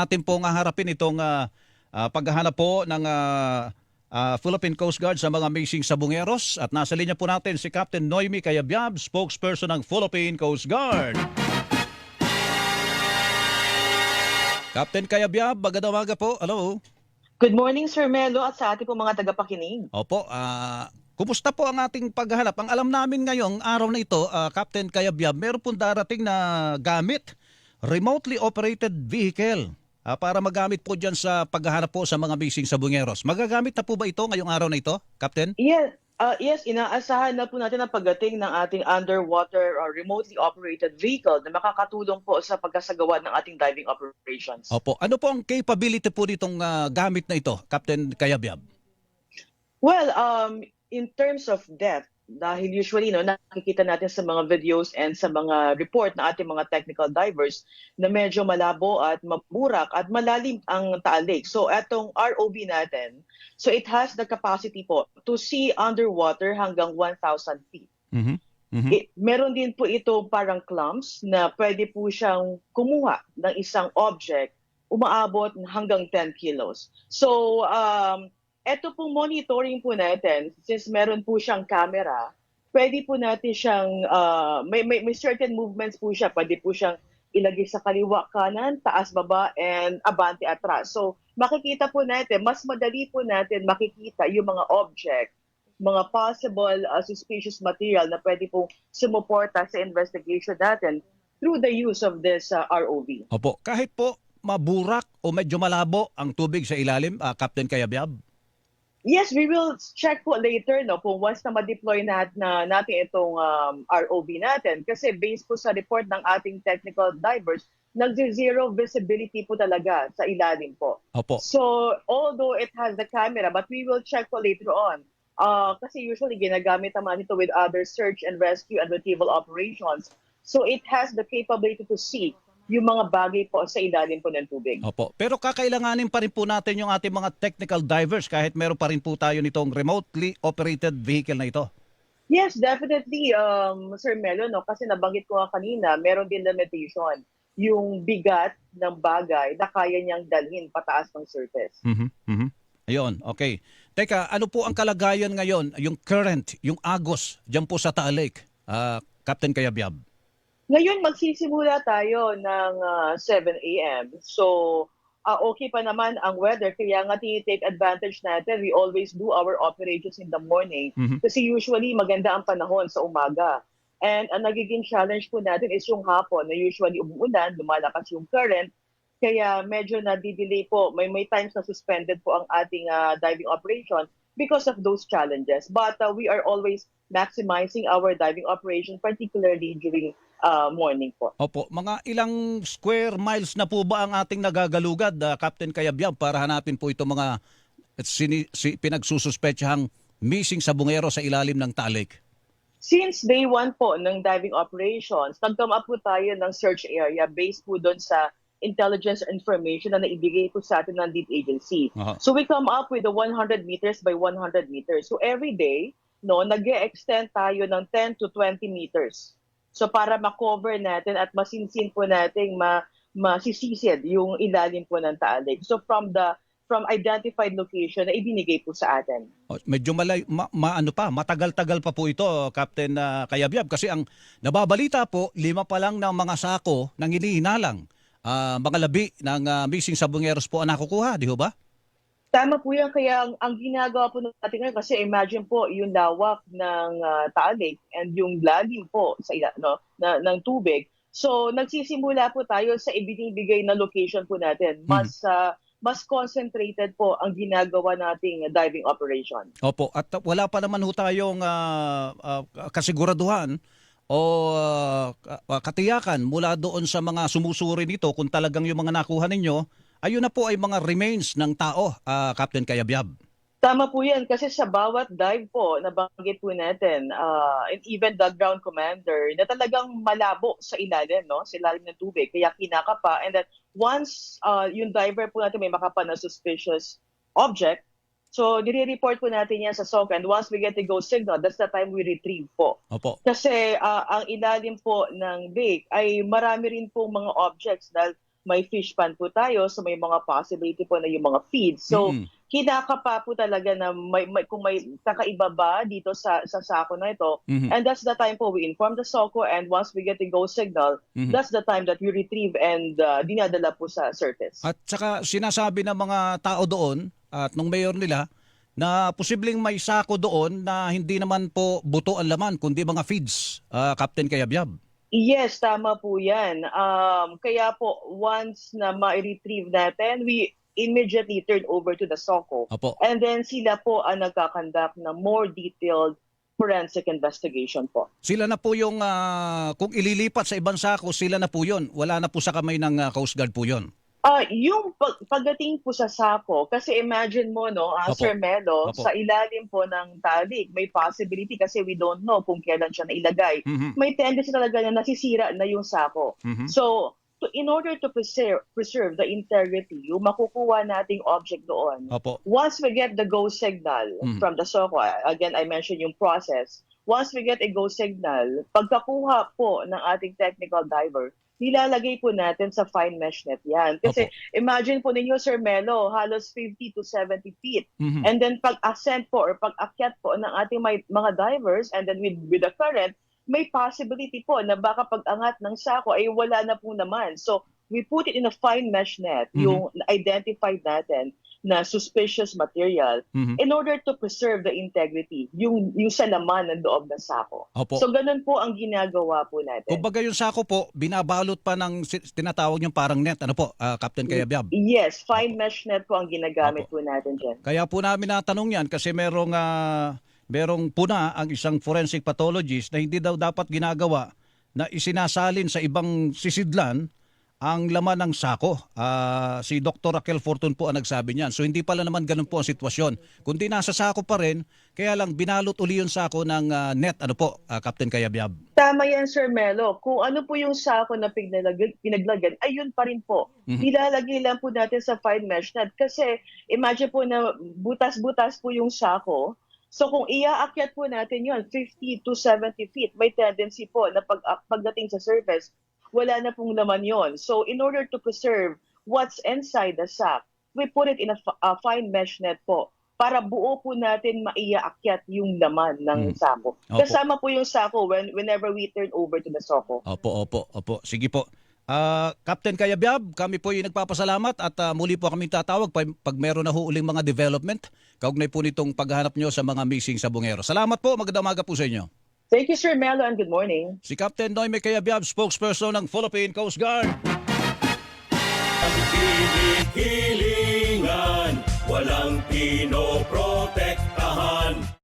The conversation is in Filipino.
Atin pong haharapin itong paghahanap po ng Philippine Coast Guard sa mga missing sabungeros. At nasa linya po natin si Captain Noemi Cayabyab, spokesperson ng Philippine Coast Guard. Captain Cayabyab, magandang umaga po. Hello. Good morning, Sir Melo, at sa ating po mga tagapakinig. Opo, kumusta po ang ating paghahanap? Ang alam namin ngayong araw na ito, Captain Cayabyab, meron pong darating na gamit, remotely operated vehicle. Para magamit po dyan sa paghahanap po sa mga missing sabungeros. Magagamit na po ba ito ngayong araw na ito, Captain? Yes, inaasahan na po natin ang pagdating ng ating underwater or remotely operated vehicle na makakatulong po sa pagkasagawa ng ating diving operations. Opo. Ano po ang capability po nitong gamit na ito, Captain Cayabyab? Well, in terms of depth, dahil usually nakikita natin sa mga videos and sa mga report na ating mga technical divers na medyo malabo at maburak at malalim ang Taal Lake. So etong ROV natin, so it has the capacity po to see underwater hanggang 1,000 feet. Mm-hmm. Mm-hmm. Meron din po ito parang clamps na pwede po siyang kumuha ng isang object umaabot hanggang 10 kilos. So ito pong monitoring po natin, since meron po siyang camera, pwede po natin siyang, may certain movements po siya. Pwede po siyang ilagay sa kaliwa, kanan, taas, baba, and abante, atras. So makikita po natin, mas madali po natin makikita yung mga object, mga possible suspicious material na pwede pong sumuporta sa investigation natin through the use of this ROV. Opo. Kahit po maburak o medyo malabo ang tubig sa ilalim, Captain Cayabyab? Yes, we will check po later kung once na ma-deploy natin itong ROV natin. Kasi based po sa report ng ating technical divers, nag-zero visibility po talaga sa ilalim po. Opo. So although it has the camera, but we will check po later on. Kasi usually ginagamit naman ito with other search and rescue and retrieval operations. So it has the capability to see yung mga bagay po sa ilalim po ng tubig. Opo. Pero kakailanganin pa rin po natin yung ating mga technical divers kahit meron pa rin po tayo nitong remotely operated vehicle na ito. Yes, definitely, Sir Melo, kasi nabanggit ko nga kanina, meron din limitation yung bigat ng bagay na kaya niyang dalhin pataas ng surface. Mm-hmm. Mm-hmm. Ayun, okay. Teka, ano po ang kalagayan ngayon, yung current, yung agos dyan po sa Taal Lake, Captain Cayabyab? Ngayon, magsisimula tayo ng 7 a.m. So, okay pa naman ang weather. Kaya nga take advantage natin. We always do our operations in the morning. Mm-hmm. Kasi usually maganda ang panahon sa umaga. And ang nagiging challenge po natin is yung hapon na usually umuulan, lumalakas yung current. Kaya medyo na-delay po. May times na suspended po ang ating diving operation because of those challenges. But we are always maximizing our diving operation, particularly during morning po. Opo, mga ilang square miles na po ba ang ating nagagalugad, Captain Cayabyab, para hanapin po ito mga pinagsususpetsahang missing sabungero sa ilalim ng Taal Lake? Since day one po ng diving operations, nag-come up po tayo ng search area based po doon sa intelligence information na naibigay po sa atin ng lead agency. Uh-huh. So we come up with a 100 meters by 100 meters. So every day, nag-extend tayo ng 10 to 20 meters. So para ma-cover natin at masinsin po natin masisisid yung ilalim po ng Taal Lake. So from identified location na ibinigay po sa atin. Medyo matagal-tagal pa po ito, Captain Cayabyab, kasi ang nababalita po, 5 pa lang ng mga sako ng hinihinalang mga labi ng missing sabungeros po ang nakukuha, di ho ba? Tama po yan. Kaya ang ginagawa po natin ngayon, kasi imagine po yung lawak ng Taal Lake and yung lalim po sa ng tubig. So nagsisimula po tayo sa ibinibigay na location po natin. Mas concentrated po ang ginagawa nating diving operation. Opo, at wala pa naman ho tayong kasiguraduhan o katiyakan mula doon sa mga sumusuri nito kung talagang yung mga nakuha ninyo, ayun na po ay mga remains ng tao, Captain Cayabyab. Tama po yan kasi sa bawat dive po, nabanggit po natin, and even the ground commander, na talagang malabo sa ilalim, sa ilalim ng tubig, kaya kinakapa. And then once yung diver po natin may makapa na suspicious object, so nire-report po natin yan sa SOCA, and once we get the go signal, that's the time we retrieve po. Opo. Kasi ang ilalim po ng lake ay marami rin po mga objects dahil may fish pan po tayo, so may mga possibility po na yung mga feeds. So, kinakapa po talaga na kung may kakaiba ba dito sa sako na ito. And that's the time po we inform the SOCO, and once we get the go signal, that's the time that we retrieve and dinadala po sa surface. At saka sinasabi ng mga tao doon at nung mayor nila na posibleng may sako doon na hindi naman po buto ang laman kundi mga feeds, Captain Kayabyab. Yes, tama po yan. Kaya po, once na ma-retrieve natin, we immediately turn over to the SOCO. Opo. And then sila po ang nagkakandak na more detailed forensic investigation po. Sila na po yung, kung ililipat sa ibang sako, sila na po yun. Wala na po sa kamay ng Coast Guard po yun. Yung pagdating po sa sako, kasi imagine mo, no, Opo. Sir Melo, Opo. sa ilalim po ng talik, may possibility kasi we don't know kung kailan siya nailagay. May tendency talaga na nasisira na yung sako. So, in order to preserve the integrity, yung makukuha nating object doon, Opo. once we get the go signal from the SOCO, again, I mentioned yung process, once we get a go signal, pagkakuha po ng ating technical diver, nilalagay po natin sa fine mesh net yan. Kasi imagine po ninyo, Sir Melo, halos 50 to 70 feet. And then pag-ascent po or pag-akyat po ng ating mga divers, and then with the current, may possibility po na baka pag-angat ng sako ay wala na po naman. So we put it in a fine mesh net, yung identified natin na suspicious material, in order to preserve the integrity, yung sa laman ng loob ng sako. Opo. So ganun po ang ginagawa po natin. Kumbaga yung sako po, binabalot pa ng tinatawag yung parang net. Ano po, Captain Kayabyab? Yes, fine mesh net po ang ginagamit po natin dyan. Kaya po namin natanong yan kasi merong puna ang isang forensic pathologist na hindi daw dapat ginagawa na isinasalin sa ibang sisidlan ang laman ng sako. Si Dr. Raquel Fortun po ang nagsabi niyan. So hindi pala naman ganun po ang sitwasyon. Kundi nasa sako pa rin, kaya lang binalot uli yung sako ng net. Ano po, Captain Kayabyab? Tama yan, Sir Melo. Kung ano po yung sako na pinaglagyan, ayun pa rin po. Nilalagay lang po natin sa fine mesh net. Kasi imagine po na butas-butas po yung sako. So kung iaakyat po natin yun, 50 to 70 feet, may tendency po na pagdating sa surface, wala na pong laman yon. So in order to preserve what's inside the sack, we put it in a fine mesh net po para buo po natin maiyaakyat yung laman ng sako. Opo. Kasama po yung sako whenever we turn over to the SOCO. Opo. Sige po. Captain Kayabyab, kami po yung nagpapasalamat at muli po kami tatawag pag meron na uling mga development kaugnay po nitong paghahanap nyo sa mga missing sa Bungero. Salamat po, magandang umaga po sa inyo. Thank you, Sir Melo, and good morning. Si Captain Noime Kayabyab, spokesperson ng Philippine Coast Guard. Ang hilingan, walang Pinoy.